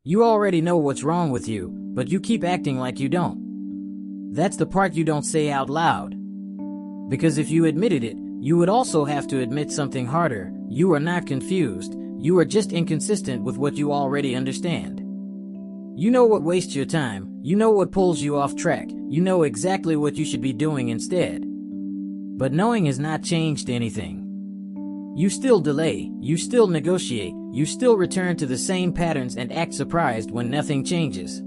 You already know what's wrong with you, but you keep acting like you don't. That's the part you don't say out loud. Because if you admitted it, you would also have to admit something harder. You are not confused, you are just inconsistent with what you already understand. You know what wastes your time, you know what pulls you off track, you know exactly what you should be doing instead. But knowing has not changed anything. You still delay, you still negotiate, you still return to the same patterns and act surprised when nothing changes.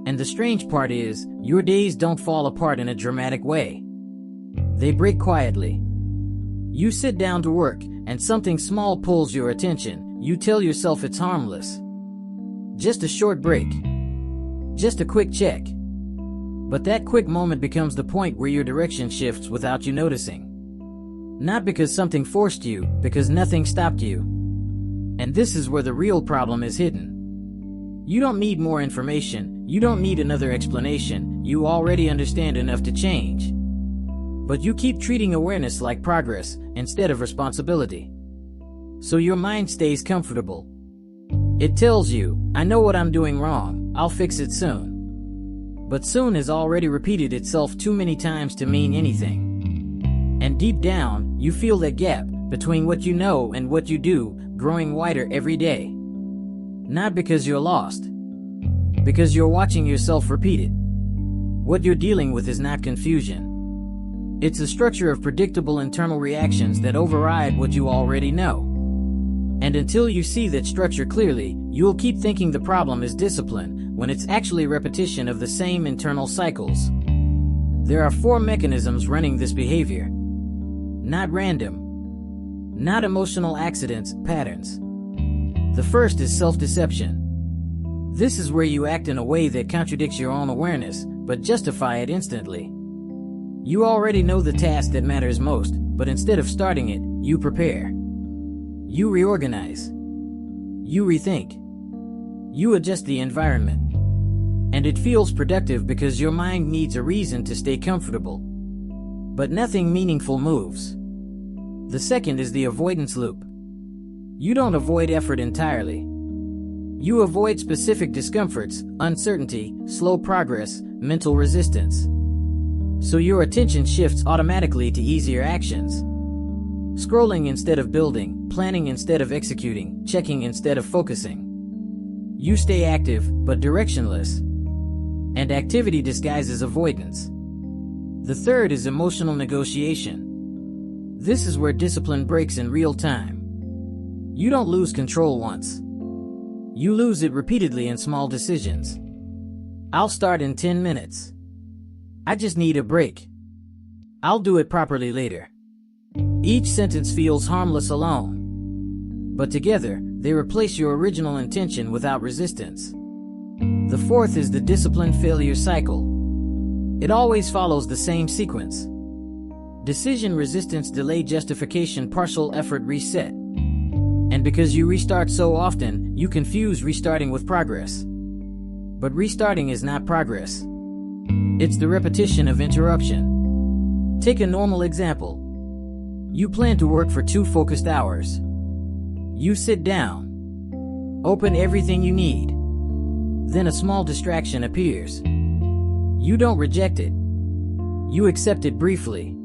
And the strange part is, your days don't fall apart in a dramatic way. They break quietly. You sit down to work, and something small pulls your attention. You tell yourself it's harmless. Just a short break. Just a quick check. But that quick moment becomes the point where your direction shifts without you noticing. Not because something forced you, because nothing stopped you. And this is where the real problem is hidden. You don't need more information, you don't need another explanation, you already understand enough to change. But you keep treating awareness like progress, instead of responsibility. So your mind stays comfortable. It tells you, I know what I'm doing wrong, I'll fix it soon. But soon has already repeated itself too many times to mean anything. And deep down, you feel that gap between what you know and what you do growing wider every day. Not because you're lost, because you're watching yourself repeat it. What you're dealing with is not confusion. It's a structure of predictable internal reactions that override what you already know. And until you see that structure clearly, you'll keep thinking the problem is discipline, when it's actually repetition of the same internal cycles. There are 4 mechanisms running this behavior. Not random. Not emotional accidents, patterns. The first is self-deception. This is where you act in a way that contradicts your own awareness, but justify it instantly. You already know the task that matters most, but instead of starting it, you prepare. You reorganize. You rethink. You adjust the environment. And it feels productive because your mind needs a reason to stay comfortable. But nothing meaningful moves. The second is the avoidance loop. You don't avoid effort entirely. You avoid specific discomforts, uncertainty, slow progress, mental resistance. So your attention shifts automatically to easier actions. Scrolling instead of building, planning instead of executing, checking instead of focusing. You stay active, but directionless. And activity disguises avoidance. The third is emotional negotiation. This is where discipline breaks in real time. You don't lose control once. You lose it repeatedly in small decisions. I'll start in 10 minutes. I just need a break. I'll do it properly later. Each sentence feels harmless alone. But together, they replace your original intention without resistance. The fourth is the discipline failure cycle. It always follows the same sequence. Decision resistance, delay, justification, partial effort, reset. And because you restart so often, you confuse restarting with progress. But restarting is not progress. It's the repetition of interruption. Take a normal example. You plan to work for 2 focused hours. You sit down. Open everything you need. Then a small distraction appears. You don't reject it. You accept it briefly.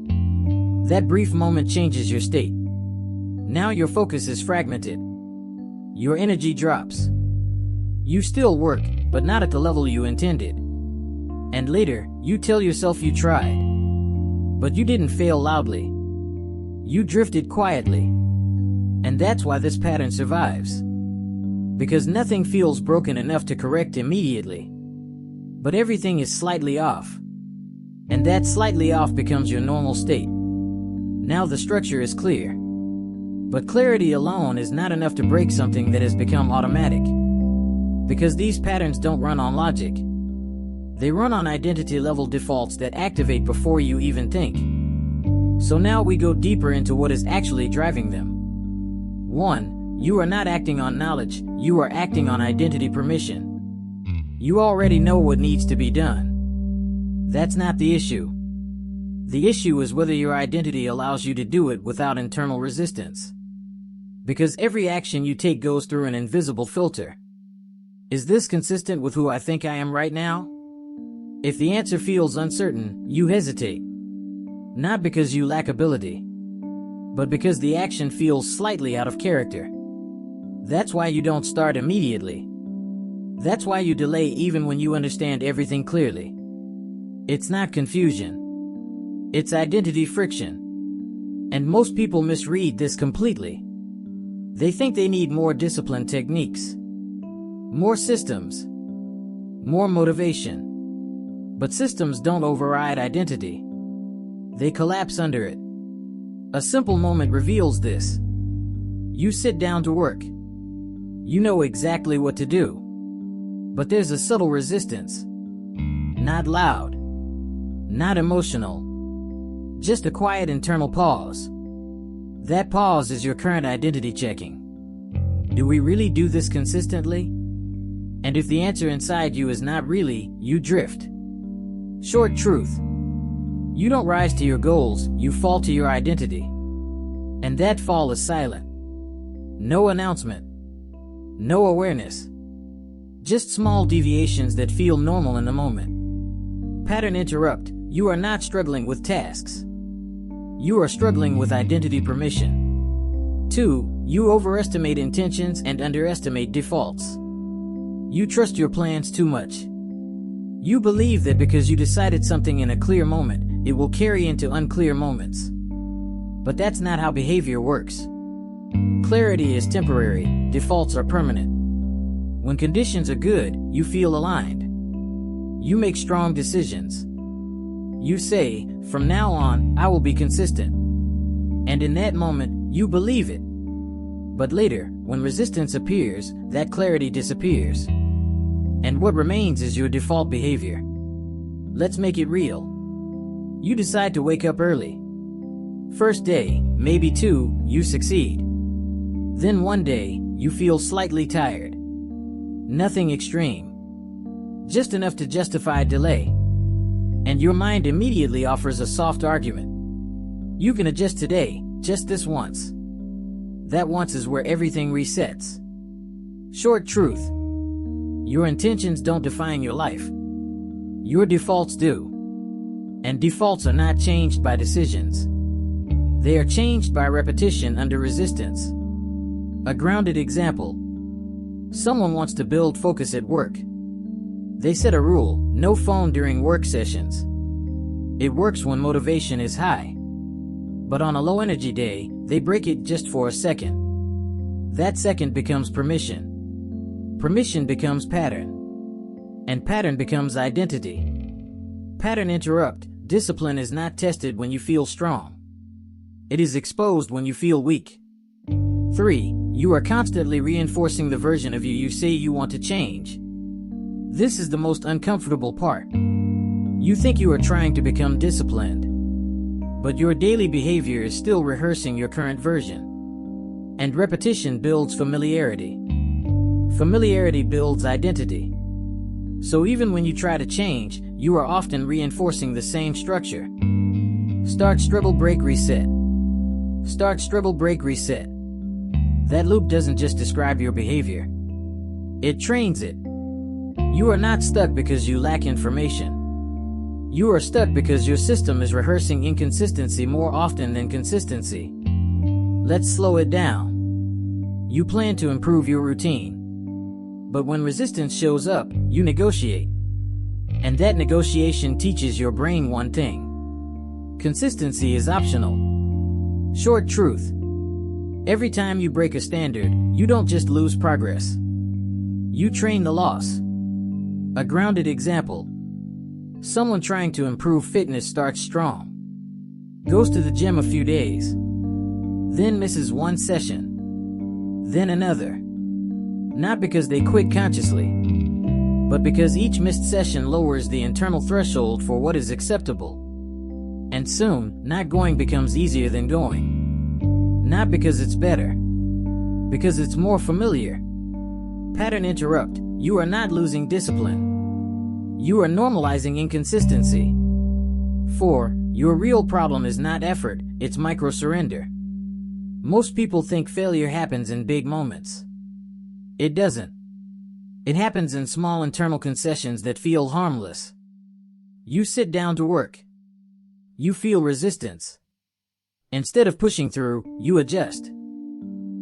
That brief moment changes your state. Now your focus is fragmented. Your energy drops. You still work, but not at the level you intended. And later, you tell yourself you tried. But you didn't fail loudly. You drifted quietly. And that's why this pattern survives. Because nothing feels broken enough to correct immediately. But everything is slightly off. And that slightly off becomes your normal state. Now the structure is clear. But clarity alone is not enough to break something that has become automatic. Because these patterns don't run on logic. They run on identity-level defaults that activate before you even think. So now we go deeper into what is actually driving them. 1. You are not acting on knowledge, you are acting on identity permission. You already know what needs to be done. That's not the issue. The issue is whether your identity allows you to do it without internal resistance. Because every action you take goes through an invisible filter. Is this consistent with who I think I am right now? If the answer feels uncertain, you hesitate. Not because you lack ability, but because the action feels slightly out of character. That's why you don't start immediately. That's why you delay even when you understand everything clearly. It's not confusion. It's identity friction. And most people misread this completely. They think they need more disciplined techniques, more systems, more motivation. But systems don't override identity. They collapse under it. A simple moment reveals this. You sit down to work. You know exactly what to do. But there's a subtle resistance. Not loud. Not emotional. Just a quiet internal pause. That pause is your current identity checking. Do we really do this consistently? And if the answer inside you is not really, you drift. Short truth. You don't rise to your goals, you fall to your identity. And that fall is silent. No announcement. No awareness. Just small deviations that feel normal in the moment. Pattern interrupt. You are not struggling with tasks. You are struggling with identity permission. 2. You overestimate intentions and underestimate defaults. You trust your plans too much. You believe that because you decided something in a clear moment, it will carry into unclear moments. But that's not how behavior works. Clarity is temporary, defaults are permanent. When conditions are good, you feel aligned. You make strong decisions. You say, from now on, I will be consistent. And in that moment, you believe it. But later, when resistance appears, that clarity disappears. And what remains is your default behavior. Let's make it real. You decide to wake up early. First day, maybe 2, you succeed. Then one day, you feel slightly tired. Nothing extreme. Just enough to justify delay. And your mind immediately offers a soft argument. You can adjust today, just this once. That once is where everything resets. Short truth. Your intentions don't define your life. Your defaults do. And defaults are not changed by decisions. They are changed by repetition under resistance. A grounded example. Someone wants to build focus at work. They set a rule, no phone during work sessions. It works when motivation is high. But on a low energy day, they break it just for a second. That second becomes permission. Permission becomes pattern. And pattern becomes identity. Pattern interrupt. Discipline is not tested when you feel strong. It is exposed when you feel weak. 3. You are constantly reinforcing the version of you say you want to change. This is the most uncomfortable part. You think you are trying to become disciplined, but your daily behavior is still rehearsing your current version. And repetition builds familiarity. Familiarity builds identity. So even when you try to change, you are often reinforcing the same structure. Start, struggle, break, reset. Start, struggle, break, reset. That loop doesn't just describe your behavior. It trains it. You are not stuck because you lack information. You are stuck because your system is rehearsing inconsistency more often than consistency. Let's slow it down. You plan to improve your routine. But when resistance shows up, you negotiate. And that negotiation teaches your brain one thing. Consistency is optional. Short truth. Every time you break a standard, you don't just lose progress. You train the loss. A grounded example. Someone trying to improve fitness starts strong. Goes to the gym a few days. Then misses one session. Then another. Not because they quit consciously, but because each missed session lowers the internal threshold for what is acceptable. And soon, not going becomes easier than going. Not because it's better, because it's more familiar. Pattern interrupt. You are not losing discipline. You are normalizing inconsistency. 4. Your real problem is not effort, it's micro-surrender. Most people think failure happens in big moments. It doesn't. It happens in small internal concessions that feel harmless. You sit down to work. You feel resistance. Instead of pushing through, you adjust.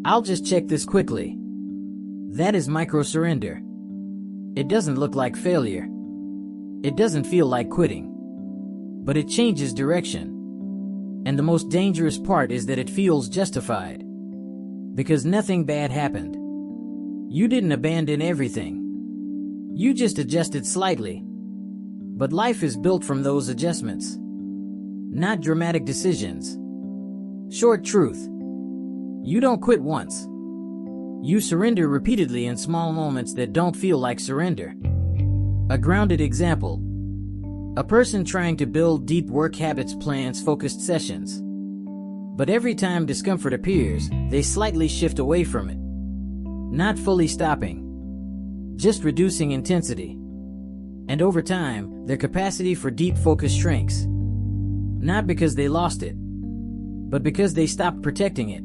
I'll just check this quickly. That is micro-surrender. It doesn't look like failure. It doesn't feel like quitting. But it changes direction. And the most dangerous part is that it feels justified. Because nothing bad happened. You didn't abandon everything. You just adjusted slightly. But life is built from those adjustments. Not dramatic decisions. Short truth. You don't quit once. You surrender repeatedly in small moments that don't feel like surrender. A grounded example. A person trying to build deep work habits plans focused sessions. But every time discomfort appears, they slightly shift away from it. Not fully stopping. Just reducing intensity. And over time, their capacity for deep focus shrinks. Not because they lost it, but because they stopped protecting it.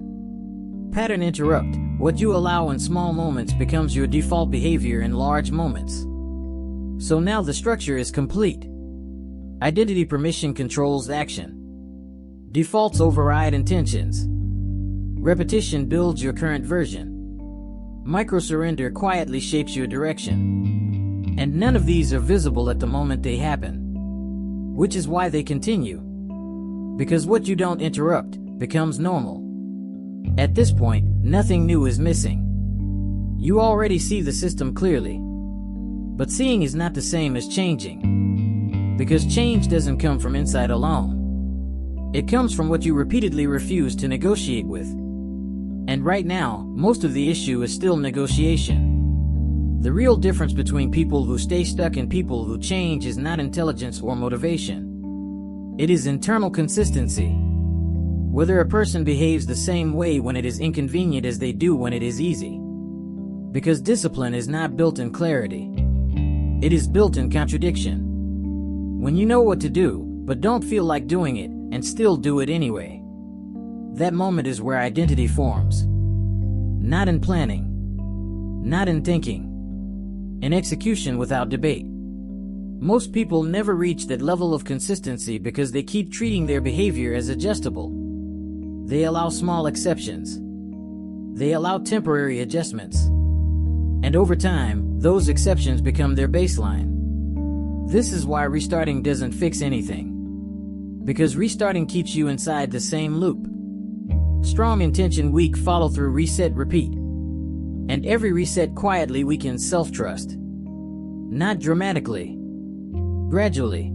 Pattern interrupt. What you allow in small moments becomes your default behavior in large moments. So now the structure is complete. Identity permission controls action. Defaults override intentions. Repetition builds your current version. Micro-surrender quietly shapes your direction. And none of these are visible at the moment they happen. Which is why they continue. Because what you don't interrupt becomes normal. At this point, nothing new is missing. You already see the system clearly. But seeing is not the same as changing. Because change doesn't come from inside alone. It comes from what you repeatedly refuse to negotiate with. And right now, most of the issue is still negotiation. The real difference between people who stay stuck and people who change is not intelligence or motivation. It is internal consistency. Whether a person behaves the same way when it is inconvenient as they do when it is easy. Because discipline is not built in clarity. It is built in contradiction. When you know what to do, but don't feel like doing it, and still do it anyway. That moment is where identity forms. Not in planning. Not in thinking. In execution without debate. Most people never reach that level of consistency because they keep treating their behavior as adjustable. They allow small exceptions. They allow temporary adjustments. And over time, those exceptions become their baseline. This is why restarting doesn't fix anything. Because restarting keeps you inside the same loop. Strong intention, weak follow-through, reset, repeat. And every reset quietly weakens self-trust. Not dramatically. Gradually.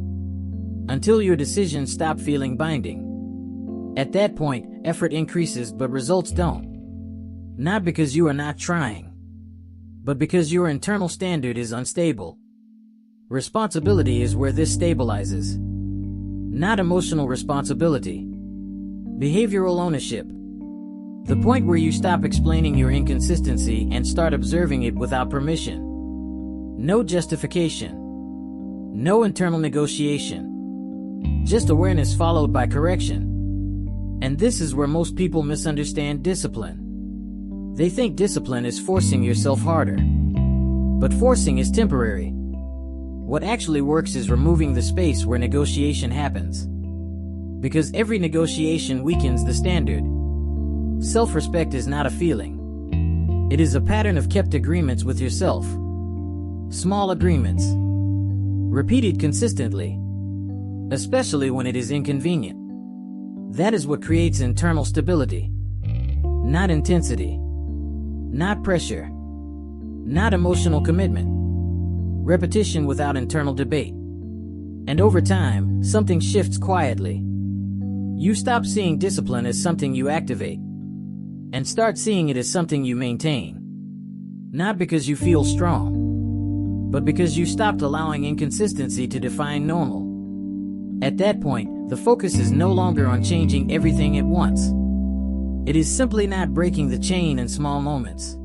Until your decisions stop feeling binding. At that point, effort increases but results don't. Not because you are not trying, but because your internal standard is unstable. Responsibility is where this stabilizes. Not emotional responsibility. Behavioral ownership. The point where you stop explaining your inconsistency and start observing it without permission. No justification. No internal negotiation. Just awareness followed by correction. And this is where most people misunderstand discipline. They think discipline is forcing yourself harder. But forcing is temporary. What actually works is removing the space where negotiation happens. Because every negotiation weakens the standard. Self-respect is not a feeling. It is a pattern of kept agreements with yourself. Small agreements. Repeated consistently. Especially when it is inconvenient. That is what creates internal stability. Not intensity. Not pressure. Not emotional commitment. Repetition without internal debate. And over time, something shifts quietly. You stop seeing discipline as something you activate. And start seeing it as something you maintain. Not because you feel strong, but because you stopped allowing inconsistency to define normal. At that point, the focus is no longer on changing everything at once. It is simply not breaking the chain in small moments.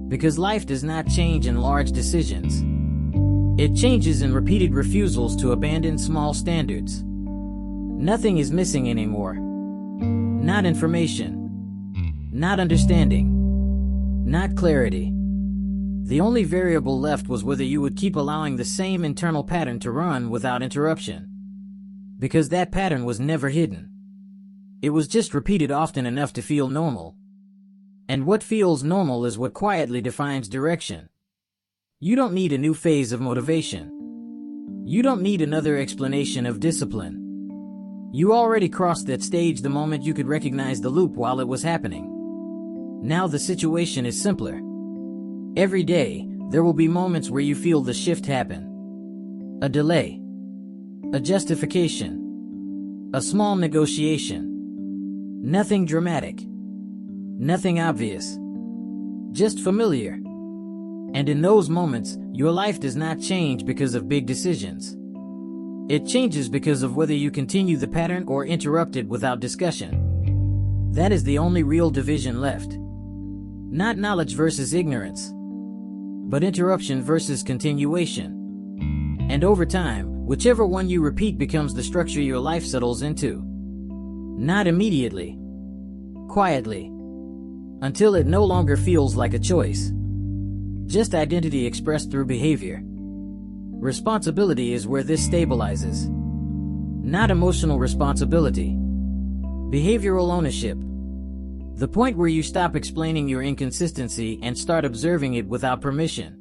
Because life does not change in large decisions. It changes in repeated refusals to abandon small standards. Nothing is missing anymore. Not information. Not understanding. Not clarity. The only variable left was whether you would keep allowing the same internal pattern to run without interruption. Because that pattern was never hidden. It was just repeated often enough to feel normal. And what feels normal is what quietly defines direction. You don't need a new phase of motivation. You don't need another explanation of discipline. You already crossed that stage the moment you could recognize the loop while it was happening. Now the situation is simpler. Every day, there will be moments where you feel the shift happen. A delay. A justification. A small negotiation. Nothing dramatic. Nothing obvious. Just familiar. And in those moments, your life does not change because of big decisions. It changes because of whether you continue the pattern or interrupt it without discussion. That is the only real division left. Not knowledge versus ignorance, but interruption versus continuation. And over time, whichever one you repeat becomes the structure your life settles into. Not immediately. Quietly. Until it no longer feels like a choice. Just identity expressed through behavior. Responsibility is where this stabilizes. Not emotional responsibility. Behavioral ownership. The point where you stop explaining your inconsistency and start observing it without permission.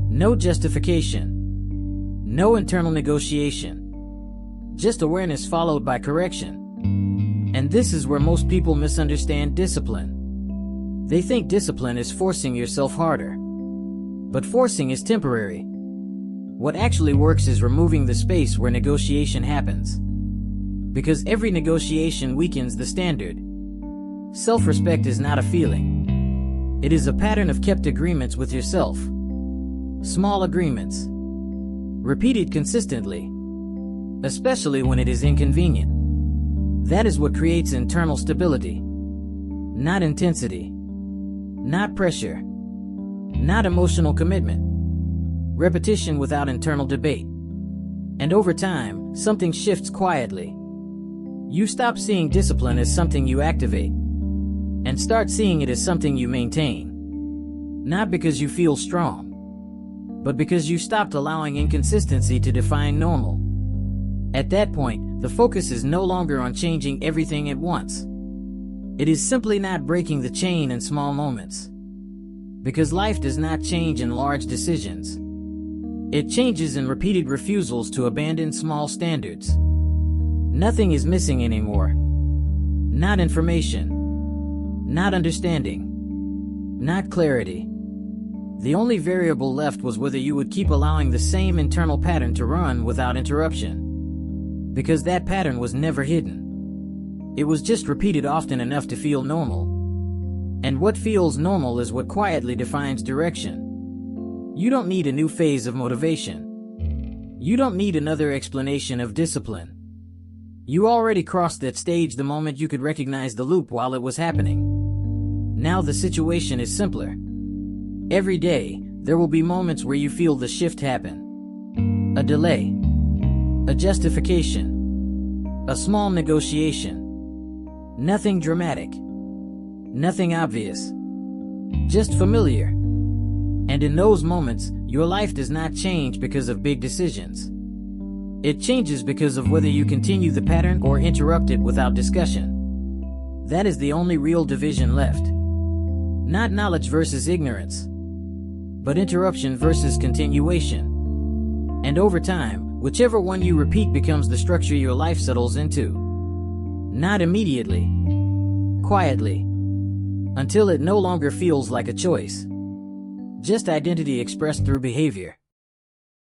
No justification. No internal negotiation. Just awareness followed by correction. And this is where most people misunderstand discipline. They think discipline is forcing yourself harder. But forcing is temporary. What actually works is removing the space where negotiation happens. Because every negotiation weakens the standard. Self-respect is not a feeling. It is a pattern of kept agreements with yourself. Small agreements. Repeated consistently. Especially when it is inconvenient. That is what creates internal stability. Not intensity. Not pressure. Not emotional commitment. Repetition without internal debate. And over time, something shifts quietly. You stop seeing discipline as something you activate, and start seeing it as something you maintain. Not because you feel strong, but because you stopped allowing inconsistency to define normal. At that point, the focus is no longer on changing everything at once. It is simply not breaking the chain in small moments. Because life does not change in large decisions. It changes in repeated refusals to abandon small standards. Nothing is missing anymore. Not information. Not understanding. Not clarity. The only variable left was whether you would keep allowing the same internal pattern to run without interruption. Because that pattern was never hidden. It was just repeated often enough to feel normal. And what feels normal is what quietly defines direction. You don't need a new phase of motivation. You don't need another explanation of discipline. You already crossed that stage the moment you could recognize the loop while it was happening. Now the situation is simpler. Every day, there will be moments where you feel the shift happen. A delay. A justification. A small negotiation. Nothing dramatic. Nothing obvious. Just familiar. And in those moments, your life does not change because of big decisions. It changes because of whether you continue the pattern or interrupt it without discussion. That is the only real division left. Not knowledge versus ignorance, but interruption versus continuation. And over time, whichever one you repeat becomes the structure your life settles into. Not immediately. Quietly. Until it no longer feels like a choice. Just identity expressed through behavior.